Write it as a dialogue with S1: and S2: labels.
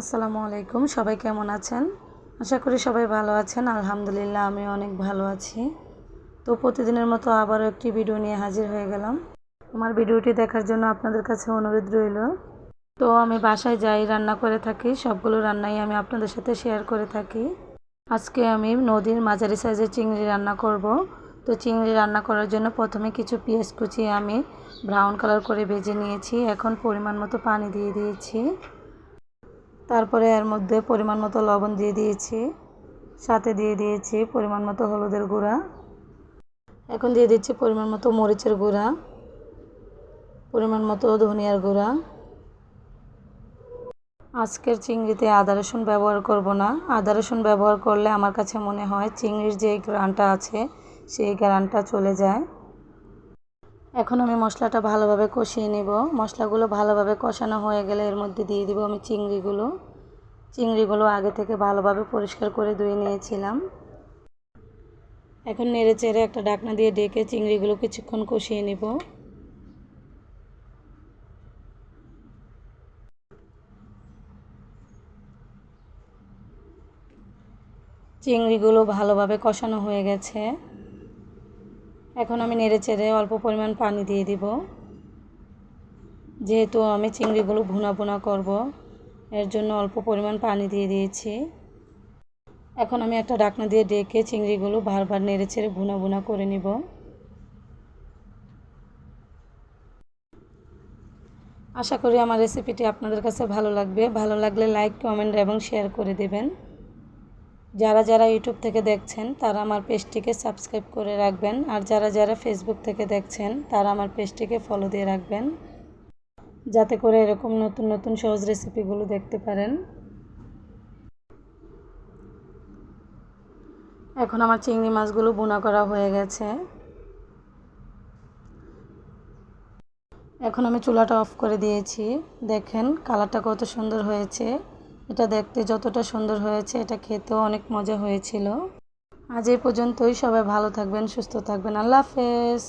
S1: আসসালামু আলাইকুম, সবাই কেমন আছেন? আশা করি সবাই ভালো আছেন। আলহামদুলিল্লাহ আমি অনেক ভালো আছি। তো প্রতিদিনের মতো আবারও একটি ভিডিও নিয়ে হাজির হয়ে গেলাম। আমার ভিডিওটি দেখার জন্য আপনাদের কাছে অনুরোধ রইল। তো আমি বাসায় যাই রান্না করে থাকি, সবগুলো রান্নাই আমি আপনাদের সাথে শেয়ার করে থাকি। আজকে আমি নদীর মাঝারি সাইজের চিংড়ি রান্না করব। তো চিংড়ি রান্না করার জন্য প্রথমে কিছু পেঁয়াজ কুচি আমি ব্রাউন কালার করে ভেজে নিয়েছি। এখন পরিমাণ মতো পানি দিয়ে দিয়েছি। তারপরে এর মধ্যে পরিমাণ মতো লবণ দিয়ে দিয়েছি, সাথে দিয়ে দিয়েছি পরিমাণ মতো হলুদের গুঁড়া। এখন দিয়ে দিচ্ছি পরিমাণ মতো মরিচের গুঁড়া, পরিমাণ মতো ধনিয়ার গুঁড়া। আজকের চিংড়িতে আদা রসুন ব্যবহার করব না। আদা রসুন ব্যবহার করলে আমার কাছে মনে হয় চিংড়ির যে ঘ্রাণটা আছে সেই ঘ্রাণটা চলে যায়। এখন আমি মশলাটা ভালোভাবে কষিয়ে নেব। মশলাগুলো ভালোভাবে কষানো হয়ে গেলে এর মধ্যে দিয়ে দিব আমি চিংড়িগুলো আগে থেকে ভালোভাবে পরিষ্কার করে ধুয়ে নিয়েছিলাম। এখন নেড়ে চেড়ে একটা ঢাকনা দিয়ে ঢেকে চিংড়িগুলো কিছুক্ষণ কষিয়ে নেব। চিংড়িগুলো ভালোভাবে কষানো হয়ে গেছে। এখন আমি নেড়ে চেড়ে অল্প পরিমাণ পানি দিয়ে দিব। যেহেতু আমি চিংড়িগুলো ভুনা ভুনা করব, এর জন্য অল্প পরিমাণ পানি দিয়ে দিয়েছি। এখন আমি একটা ঢাকনা দিয়ে ঢেকে চিংড়িগুলো বারবার নেড়ে চেড়ে ভুনা ভুনা করে নিব। আশা করি আমার রেসিপিটি আপনাদের কাছে ভালো লাগবে। ভালো লাগলে লাইক, কমেন্ট এবং শেয়ার করে দেবেন। যারা যারা ইউটিউব থেকে দেখছেন তারা আমার পেজটিকে সাবস্ক্রাইব করে রাখবেন, আর যারা যারা ফেসবুক থেকে দেখছেন তারা আমার পেজটিকে ফলো দিয়ে রাখবেন, যাতে করে এরকম নতুন নতুন সহজ রেসিপিগুলো দেখতে পারেন। এখন আমার চিংড়ি মাছগুলো ভুনা করা হয়ে গেছে। এখন আমি চুলাটা অফ করে দিয়েছি। দেখেন কালারটা কত সুন্দর হয়েছে। এটা দেখতে যতটা সুন্দর হয়েছে এটা খেতেও অনেক মজা হয়েছিল। আজ এই পর্যন্তই। সবাই ভালো থাকবেন, সুস্থ থাকবেন। আল্লাহ হাফেজ।